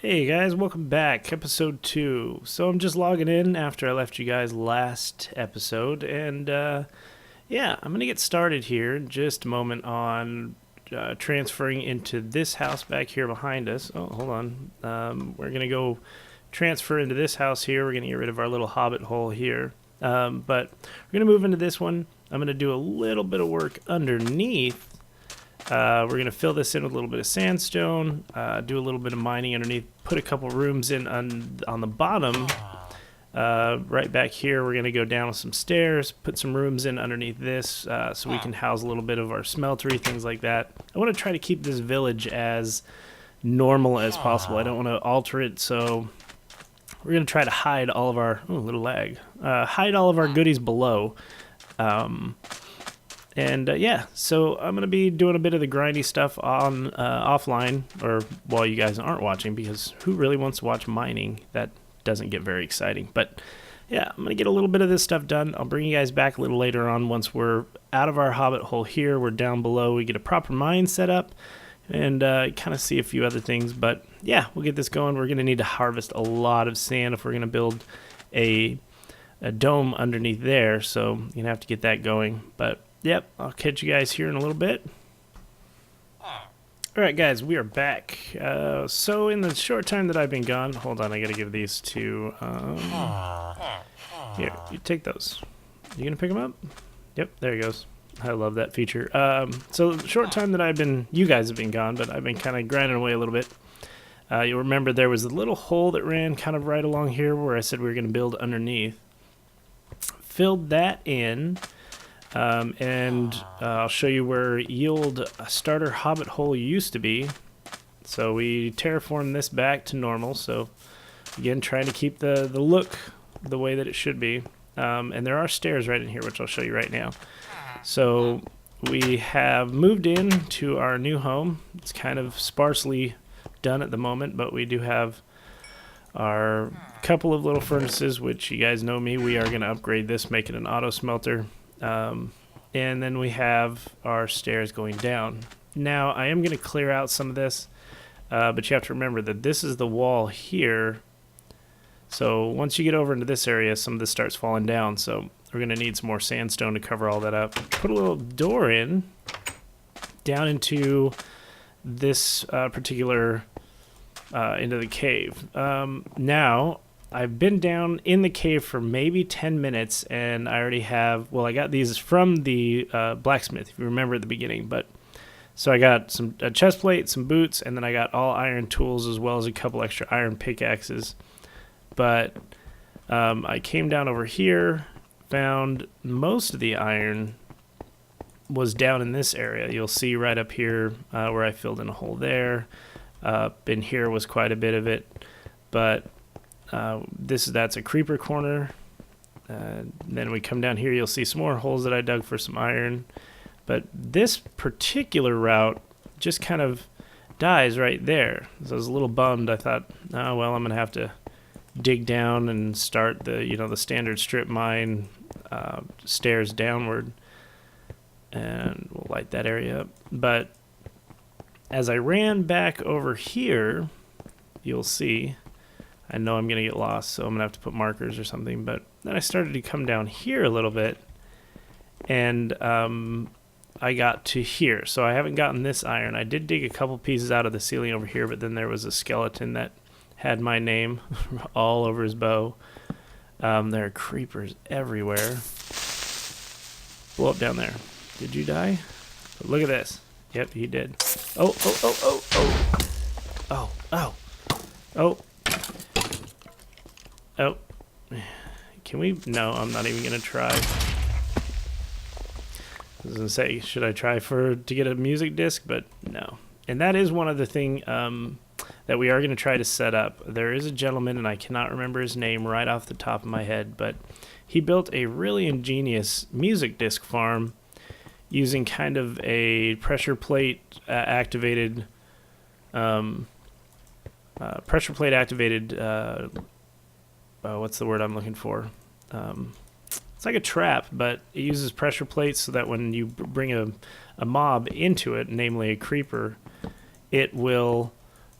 Hey guys, welcome back. Episode 2. So I'm just logging in after I left you guys last episode, and yeah, I'm going to get started here in just a moment on transferring into this house back here behind us. Oh, hold on. We're going to go transfer into this house here. We're going to get rid of our little hobbit hole here. But we're going to move into this one. I'm going to do a little bit of work underneath. We're going to fill this in with a little bit of sandstone, do a little bit of mining underneath, put a couple rooms in on the bottom. Right back here, we're going to go down with some stairs, put some rooms in underneath this so we can house a little bit of our smeltery, things like that. I want to try to keep this village as normal as possible. I don't want to alter it, so we're going to try to hide all of our... Oh, a little lag. Hide all of our goodies below. Yeah, so I'm going to be doing a bit of the grindy stuff on offline, or while you guys aren't watching, because who really wants to watch mining? That doesn't get very exciting. But yeah, I'm going to get a little bit of this stuff done. I'll bring you guys back a little later on once we're out of our hobbit hole here. We're down below. We get a proper mine set up and kind of see a few other things. But yeah, we'll get this going. We're going to need to harvest a lot of sand if we're going to build a dome underneath there. So you're going to have to get that going. But yep, I'll catch you guys here in a little bit. Alright guys, we are back. So in the short time that I've been gone, hold on, I gotta give these to, here, you take those. You gonna pick them up? Yep, there he goes. I love that feature. So the short time that you guys have been gone, but I've been kind of grinding away a little bit. You'll remember there was a little hole that ran kind of right along here where I said we were gonna build underneath. Filled that in. I'll show you where yield starter hobbit hole used to be. So we terraformed this back to normal. So again, trying to keep the look the way that it should be. And there are stairs right in here, which I'll show you right now. So we have moved in to our new home. It's kind of sparsely done at the moment, but we do have our couple of little furnaces, which you guys know me. We are going to upgrade this, make it an auto smelter. And then we have our stairs going down. Now, I am going to clear out some of this, but you have to remember that this is the wall here. So once you get over into this area, some of this starts falling down. So we're going to need some more sandstone to cover all that up. Put a little door in, down into this particular, into the cave. Now, I've been down in the cave for maybe 10 minutes, and I already have... Well, I got these from the blacksmith, if you remember at the beginning. But so I got a chest plate, some boots, and then I got all iron tools as well as a couple extra iron pickaxes. But I came down over here, found most of the iron was down in this area. You'll see right up here where I filled in a hole there. In here was quite a bit of it, but... that's a creeper corner. Then we come down here, you'll see some more holes that I dug for some iron. But this particular route just kind of dies right there. So I was a little bummed. I thought, oh well, I'm gonna have to dig down and start the standard strip mine stairs downward, and we'll light that area up. But as I ran back over here, you'll see. I know I'm going to get lost, so I'm going to have to put markers or something. But then I started to come down here a little bit, and I got to here. So I haven't gotten this iron. I did dig a couple pieces out of the ceiling over here, but then there was a skeleton that had my name all over his bow. There are creepers everywhere. Blow up down there. Did you die? Look at this. Yep, he did. Oh, oh, oh, oh, oh. Oh, oh. Oh. Oh, can we? No, I'm not even gonna try. I was gonna say, should I try to get a music disc? But no. And that is one other thing that we are gonna try to set up. There is a gentleman, and I cannot remember his name right off the top of my head, but he built a really ingenious music disc farm using kind of a pressure plate activated. What's the word I'm looking for? It's like a trap, but it uses pressure plates so that when you bring a mob into it, namely a creeper, it will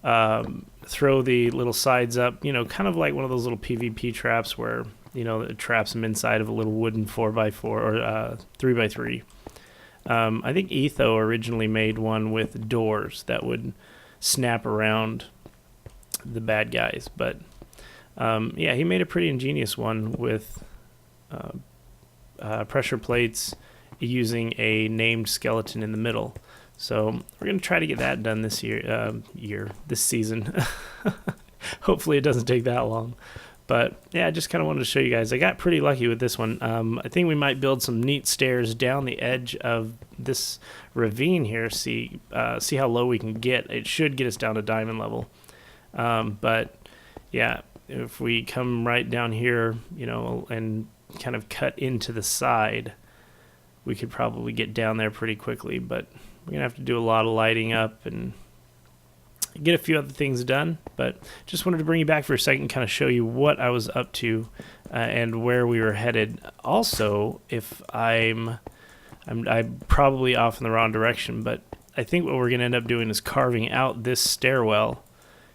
throw the little sides up, you know, kind of like one of those little PvP traps where, you know, it traps them inside of a little wooden 4x4 or 3x3. I think Etho originally made one with doors that would snap around the bad guys, but yeah, he made a pretty ingenious one with pressure plates using a named skeleton in the middle. So we're going to try to get that done this this season. Hopefully it doesn't take that long. But yeah, I just kind of wanted to show you guys. I got pretty lucky with this one. I think we might build some neat stairs down the edge of this ravine here. See how low we can get. It should get us down to diamond level. But yeah, if we come right down here, you know, and kind of cut into the side, we could probably get down there pretty quickly. But we're gonna have to do a lot of lighting up and get a few other things done. But just wanted to bring you back for a second, kind of show you what I was up to and where we were headed. Also, if I'm probably off in the wrong direction, but I think what we're gonna end up doing is carving out this stairwell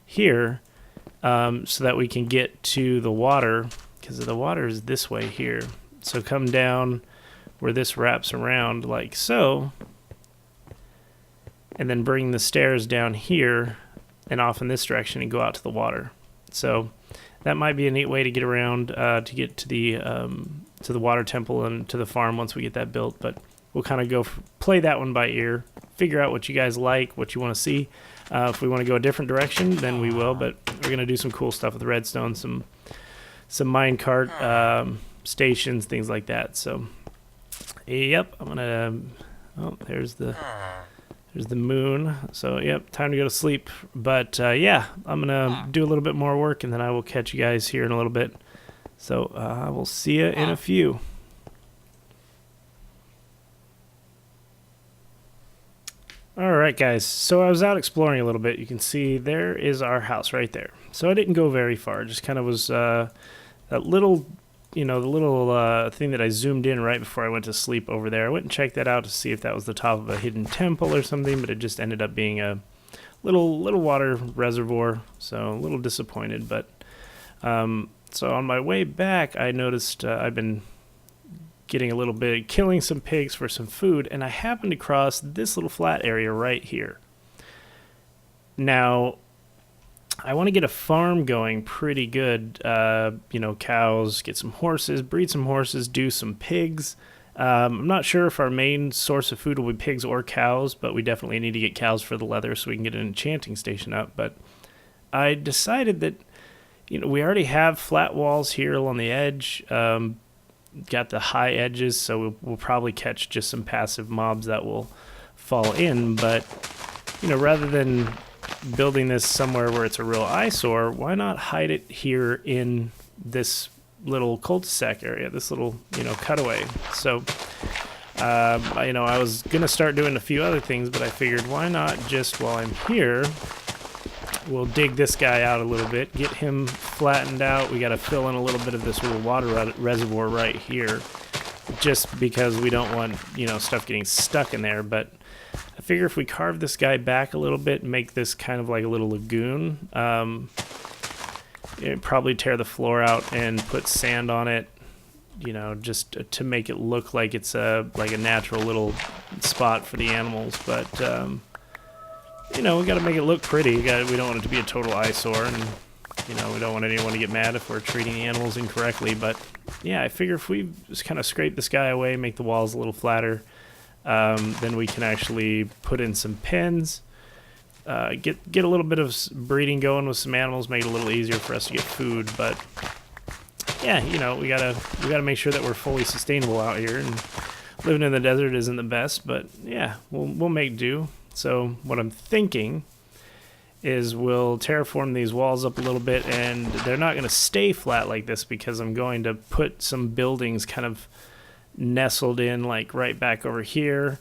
here so that we can get to the water, because the water is this way here. So come down where this wraps around like so, and then bring the stairs down here and off in this direction and go out to the water. So that might be a neat way to get around to get to the water temple and to the farm once we get that built. But we'll kind of go play that one by ear, figure out what you guys like, what you want to see. If we want to go a different direction, then we will. But we're gonna do some cool stuff with redstone, some minecart stations, things like that. So yep, I'm gonna. Oh, there's the moon. So yep, time to go to sleep. But yeah, I'm gonna do a little bit more work, and then I will catch you guys here in a little bit. So I will see you in a few. Alright guys, so I was out exploring a little bit. You can see there is our house right there. So I didn't go very far, just kind of was that little, you know, the little thing that I zoomed in right before I went to sleep over there. I went and checked that out to see if that was the top of a hidden temple or something, but it just ended up being a little water reservoir, so a little disappointed. But so on my way back, I noticed I've been getting a little bit, killing some pigs for some food, and I happened to cross this little flat area right here. Now, I want to get a farm going pretty good, you know, cows, get some horses, breed some horses, do some pigs. I'm not sure if our main source of food will be pigs or cows, but we definitely need to get cows for the leather so we can get an enchanting station up. But I decided that, you know, we already have flat walls here along the edge, got the high edges, so we'll probably catch just some passive mobs that will fall in. But, you know, rather than building this somewhere where it's a real eyesore, why not hide it here in this little cul-de-sac area, this little, you know, cutaway? So, you know, I was gonna start doing a few other things, but I figured why not just while I'm here, we'll dig this guy out a little bit, get him flattened out. We got to fill in a little bit of this little water reservoir right here, just because we don't want, you know, stuff getting stuck in there. But I figure if we carve this guy back a little bit and make this kind of like a little lagoon, it'd probably tear the floor out and put sand on it, you know, just to make it look like it's like a natural little spot for the animals. But you know, we got to make it look pretty. We don't want it to be a total eyesore, and you know, we don't want anyone to get mad if we're treating the animals incorrectly. But yeah, I figure if we just kind of scrape this guy away, make the walls a little flatter, then we can actually put in some pens, get a little bit of breeding going with some animals, make it a little easier for us to get food. But yeah, you know, we gotta make sure that we're fully sustainable out here, and living in the desert isn't the best, but yeah, we'll make do. So what I'm thinking is we'll terraform these walls up a little bit, and they're not going to stay flat like this because I'm going to put some buildings kind of nestled in, like right back over here.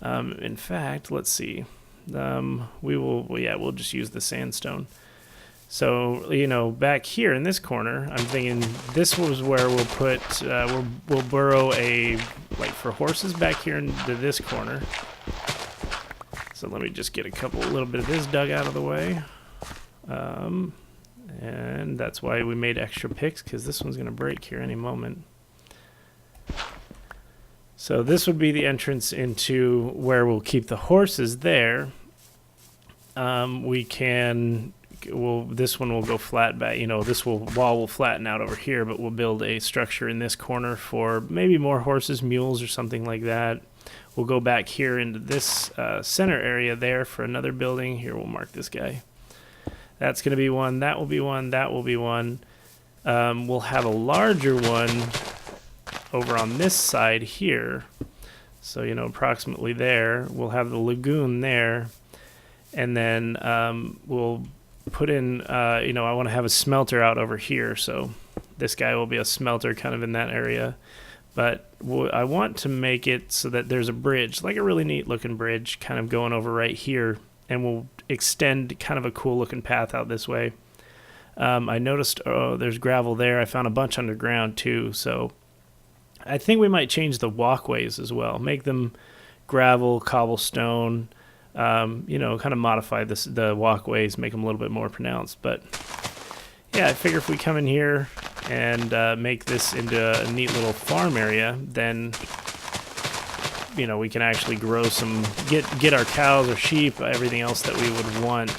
In fact, let's see. We'll just use the sandstone. So, you know, back here in this corner, I'm thinking this was where we'll put, we'll burrow like for horses back here into this corner. So let me just get a little bit of this dug out of the way. And that's why we made extra picks, because this one's going to break here any moment. So this would be the entrance into where we'll keep the horses there. This one will go flat back, this wall will flatten out over here, but we'll build a structure in this corner for maybe more horses, mules, or something like that. We'll go back here into this center area there for another building. Here, we'll mark this guy. That's going to be one, that will be one, that will be one. We'll have a larger one over on this side here. So, approximately there. We'll have the lagoon there. And then we'll put in, I want to have a smelter out over here. So this guy will be a smelter kind of in that area. But I want to make it so that there's a bridge, like a really neat looking bridge kind of going over right here. And we'll extend kind of a cool looking path out this way. I noticed, there's gravel there. I found a bunch underground too. So I think we might change the walkways as well. Make them gravel, cobblestone, kind of modify the walkways, make them a little bit more pronounced. But yeah, I figure if we come in here and make this into a neat little farm area, then we can actually grow get our cows or sheep, everything else that we would want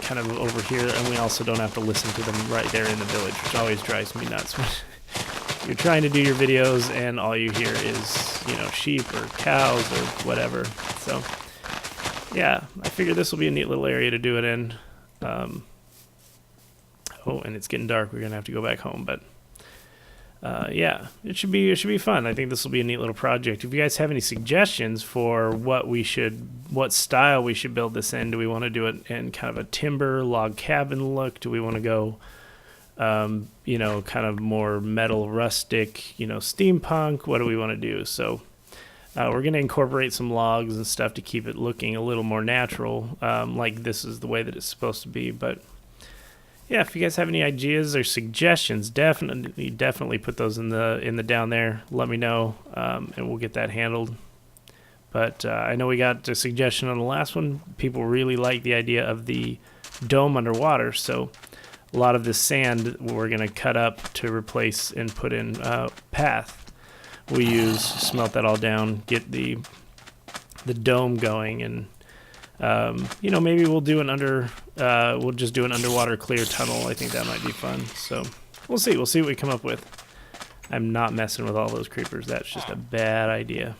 kind of over here, and we also don't have to listen to them right there in the village, which always drives me nuts. You're trying to do your videos and all you hear is, sheep or cows or whatever. So yeah, I figure this will be a neat little area to do it in. Oh, and it's getting dark. We're gonna have to go back home, but yeah, it should be fun. I think this will be a neat little project. If you guys have any suggestions for what style we should build this in, do we want to do it in kind of a timber log cabin look? Do we want to go, kind of more metal rustic, steampunk? What do we want to do? So we're going to incorporate some logs and stuff to keep it looking a little more natural, like this is the way that it's supposed to be. But yeah, if you guys have any ideas or suggestions, definitely put those in the down there. Let me know, and we'll get that handled. But I know we got a suggestion on the last one. People really like the idea of the dome underwater, so a lot of this sand we're going to cut up to replace and put in path. We smelt that all down, get the dome going, and maybe we'll do we'll just do an underwater clear tunnel. I think that might be fun. So we'll see what we come up with. I'm not messing with all those creepers. That's just a bad idea.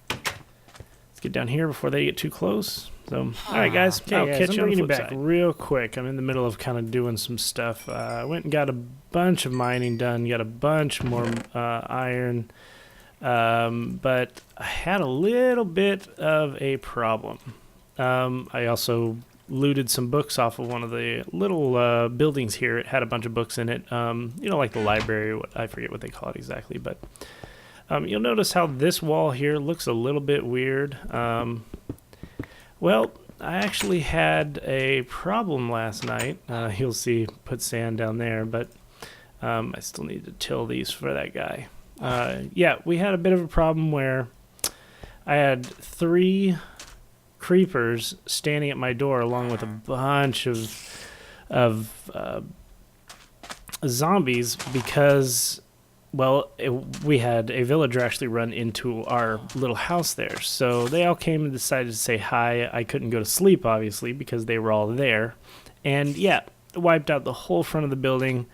Let's get down here before they get too close. So, all right, guys. I'll catch you on the flip side real quick. I'm in the middle of kind of doing some stuff. I went and got a bunch of mining done. Got a bunch more iron. But I had a little bit of a problem. I also looted some books off of one of the little buildings here. It had a bunch of books in it, like the library. I forget what they call it exactly, but you'll notice how this wall here looks a little bit weird. Well, I actually had a problem last night. You'll see, put sand down there, but I still need to till these for that guy. Yeah, we had a bit of a problem where I had 3 creepers standing at my door along with a bunch of zombies because, well, we had a villager actually run into our little house there. So they all came and decided to say hi. I couldn't go to sleep, obviously, because they were all there. And yeah, wiped out the whole front of the building,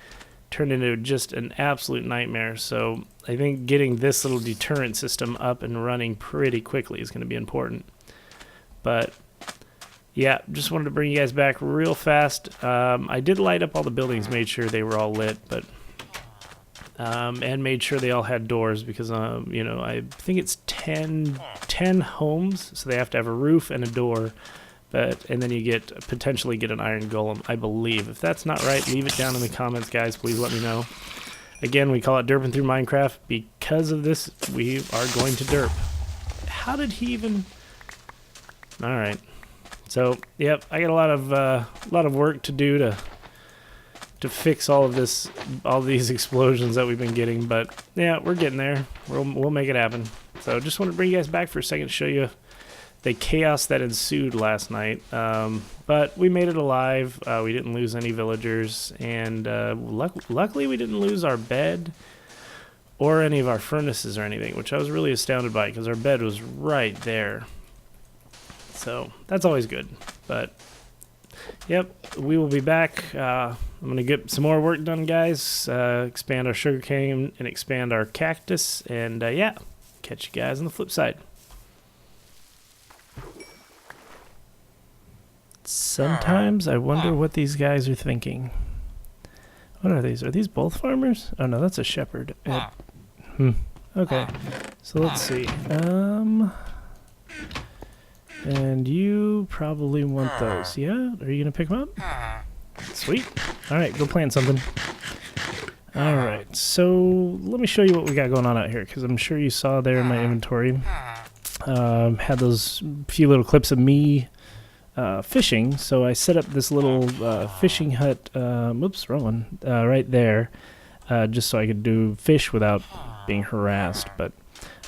turned into just an absolute nightmare. So I think getting this little deterrent system up and running pretty quickly is going to be important. But yeah, just wanted to bring you guys back real fast. I did light up all the buildings, made sure they were all lit, but and made sure they all had doors because I think it's 10 homes, so they have to have a roof and a door. And then you potentially get an iron golem, I believe. If that's not right, leave it down in the comments, guys. Please let me know. Again, we call it Derping through Minecraft because of this. We are going to derp. How did he even? All right. So, yep, I got a lot of work to do to fix all these explosions that we've been getting. But yeah, we're getting there. We'll make it happen. So, just want to bring you guys back for a second to show you the chaos that ensued last night. But we made it alive. We didn't lose any villagers, and luckily we didn't lose our bed or any of our furnaces or anything, which I was really astounded by because our bed was right there. So that's always good. But yep, we will be back. I'm going to get some more work done, guys. Expand our sugarcane and expand our cactus. And yeah, catch you guys on the flip side. Sometimes I wonder what these guys are thinking. What are these? Are these both farmers? Oh no, that's a shepherd. Okay, so let's see. And you probably want those. Yeah? Are you gonna pick them up? Sweet. Alright, go plant something. Alright, so let me show you what we got going on out here, because I'm sure you saw there in my inventory. Had those few little clips of me fishing, so I set up this little fishing hut, oops, wrong one, right there, just so I could do fish without being harassed. But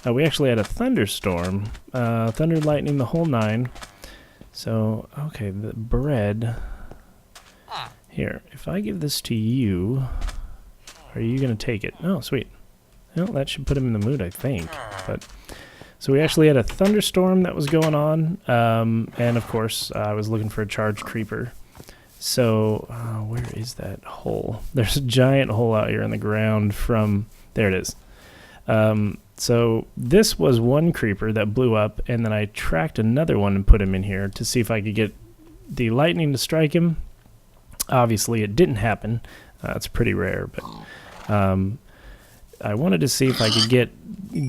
we actually had a thunderstorm, thunder, lightning, the whole nine. So, okay, the bread. Here, if I give this to you, are you going to take it? Oh, sweet. Well, that should put him in the mood, I think. But so we actually had a thunderstorm that was going on, and of course, I was looking for a charged creeper. So, where is that hole? There's a giant hole out here in the ground from... There it is. So this was one creeper that blew up, and then I tracked another one and put him in here to see if I could get the lightning to strike him. Obviously, it didn't happen. It's pretty rare, but I wanted to see if I could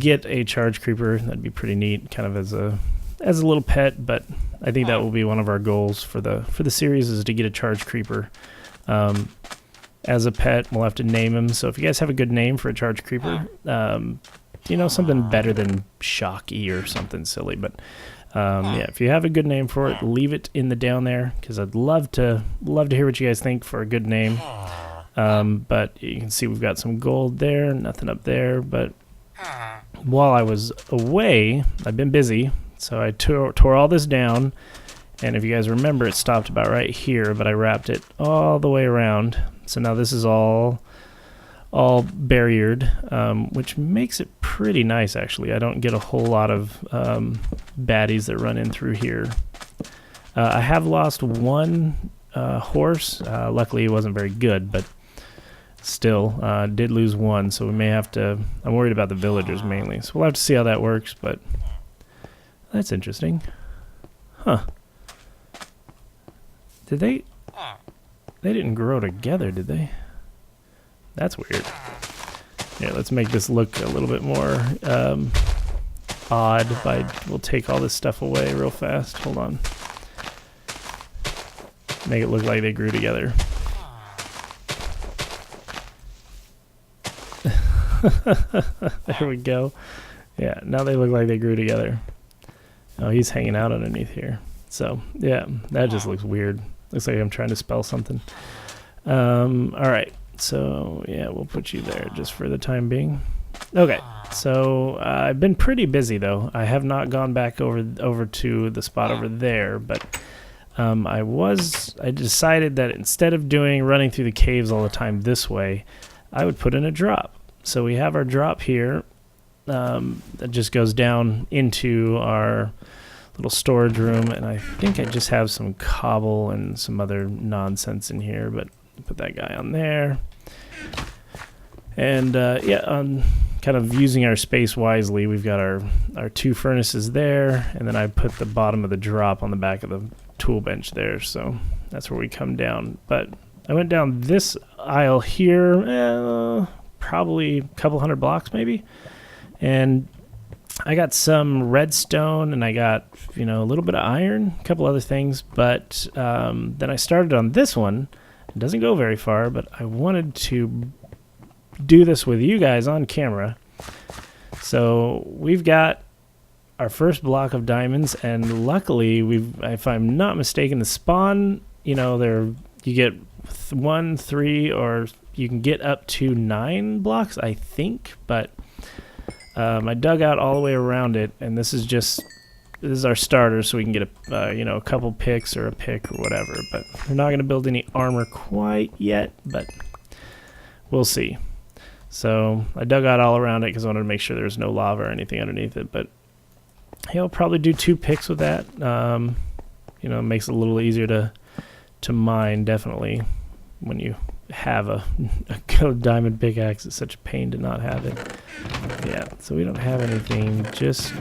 get a charge creeper. That'd be pretty neat, kind of as a little pet. But I think that will be one of our goals for the series, is to get a charge creeper as a pet. We'll have to name him. So if you guys have a good name for a charge creeper, you know, something better than Shocky or something silly, but yeah, if you have a good name for it, leave it in the down there, because I'd love to hear what you guys think for a good name. But you can see we've got some gold there, nothing up there. But while I was away, I've been busy, so I tore all this down. And if you guys remember, it stopped about right here, but I wrapped it all the way around. So now this is all barriered, which makes it pretty nice, actually. I don't get a whole lot of baddies that run in through here. I have lost one horse. Luckily, it wasn't very good, but still did lose one, so we may have to... I'm worried about the villagers mainly, so we'll have to see how that works, but that's interesting. Huh. Did they... They didn't grow together, did they? That's weird. Yeah, let's make this look a little bit more odd we'll take all this stuff away real fast. Hold on. Make it look like they grew together. There we go. Yeah, now they look like they grew together. Oh, he's hanging out underneath here. So, yeah, that just looks weird. Looks like I'm trying to spell something. Alright, so, yeah, we'll put you there just for the time being. Okay, so I've been pretty busy, though. I have not gone back over to the spot over there, but I decided that instead of running through the caves all the time this way, I would put in a drop. So we have our drop here that just goes down into our little storage room, and I think I just have some cobble and some other nonsense in here, but put that guy on there. And yeah, kind of using our space wisely, we've got our two furnaces there, and then I put the bottom of the drop on the back of the tool bench there, so that's where we come down. But I went down this aisle here, probably a couple hundred blocks maybe, and I got some redstone, and I got, a little bit of iron, a couple other things, but then I started on this one. It doesn't go very far, but I wanted to do this with you guys on camera. So we've got our first block of diamonds, and luckily, if I'm not mistaken, the spawn, you get 1, 3, or you can get up to 9 blocks, I think, but I dug out all the way around it, and this is just this is our starter, so we can get a you know, a couple picks or a pick or whatever. But we're not going to build any armor quite yet, but we'll see. So I dug out all around it because I wanted to make sure there's no lava or anything underneath it. But he'll probably do 2 picks with that. You know, it makes it a little easier to mine, definitely, when you have a diamond pickaxe. It's such a pain to not have it. Yeah, so we don't have anything, just,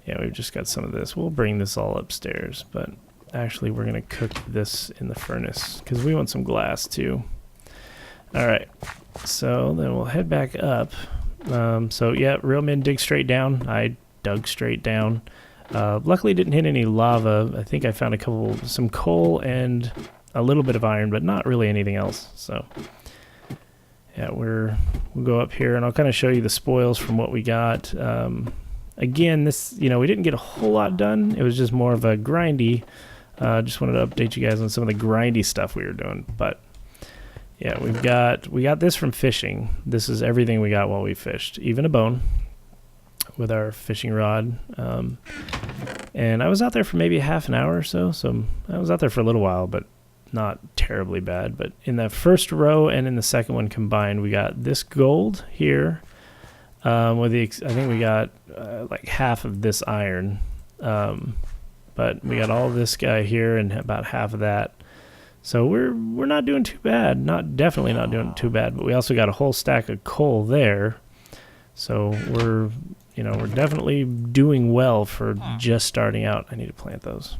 yeah, we've just got some of this. We'll bring this all upstairs, but actually we're going to cook this in the furnace because we want some glass too. All right, so then we'll head back up. So yeah, real men dig straight down. I dug straight down. Luckily didn't hit any lava. I think I found some coal and a little bit of iron, but not really anything else. So yeah, we'll go up here and I'll kind of show you the spoils from what we got. Again, this, you know, we didn't get a whole lot done. It was just more of a grindy. Just wanted to update you guys on some of the grindy stuff we were doing. But yeah, we got this from fishing. This is everything we got while we fished, even a bone with our fishing rod. And I was out there for maybe half an hour or so. So I was out there for a little while, but not terribly bad. But in the first row and in the second one combined, we got this gold here. I think we got like half of this iron. But we got all this guy here and about half of that. So we're not doing too bad. Definitely not doing too bad. But we also got a whole stack of coal there. So we're definitely doing well for just starting out. I need to plant those.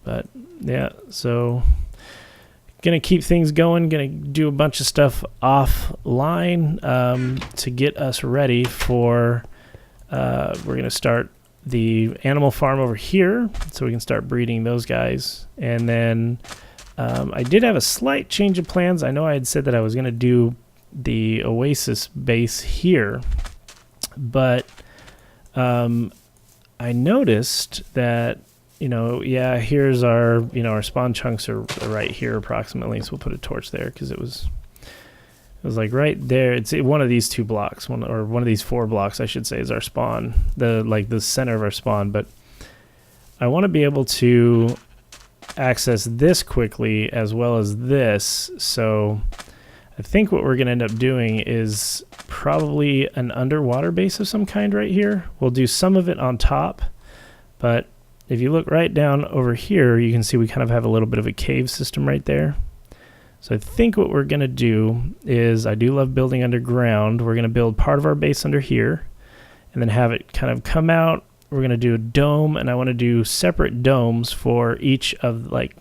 But yeah, so gonna keep things going. Gonna do a bunch of stuff offline to get us ready for. We're gonna start the animal farm over here, so we can start breeding those guys. And then I did have a slight change of plans. I know I had said that I was gonna do the Oasis base here, but I noticed that, you know, yeah, here's our, you know, our spawn chunks are right here approximately. So we'll put a torch there because it was like right there. It's one of these 2 blocks, one of these 4 blocks, I should say, is our spawn, the center of our spawn. But I want to be able to access this quickly as well as this. So I think what we're going to end up doing is probably an underwater base of some kind right here. We'll do some of it on top, but if you look right down over here, you can see we kind of have a little bit of a cave system right there. So I think what we're going to do is, I do love building underground. We're going to build part of our base under here and then have it kind of come out. We're going to do a dome, and I want to do separate domes for each of, like,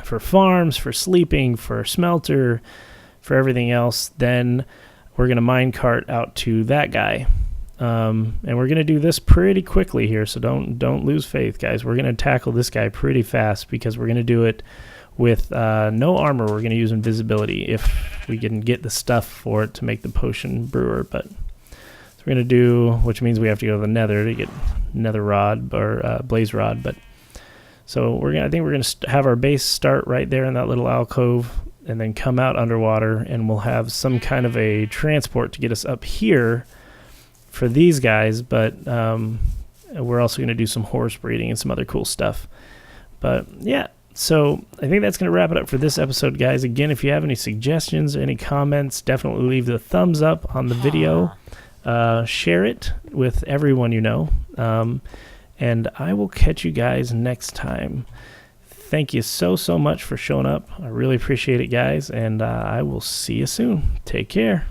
for farms, for sleeping, for smelter, for everything else. Then we're going to minecart out to that guy. And we're going to do this pretty quickly here, so don't lose faith, guys. We're going to tackle this guy pretty fast because we're going to do it with no armor. We're going to use invisibility if we can get the stuff for it to make the potion brewer. But so we're going to do, which means we have to go to the nether to get nether rod or blaze rod. But so I think we're going to have our base start right there in that little alcove and then come out underwater, and we'll have some kind of a transport to get us up here for these guys. But we're also going to do some horse breeding and some other cool stuff. But yeah, so I think that's going to wrap it up for this episode, guys. Again, if you have any suggestions or any comments, definitely leave the thumbs up on the video. Share it with everyone you know. And I will catch you guys next time. Thank you so much for showing up. I really appreciate it, guys. And I will see you soon. Take care.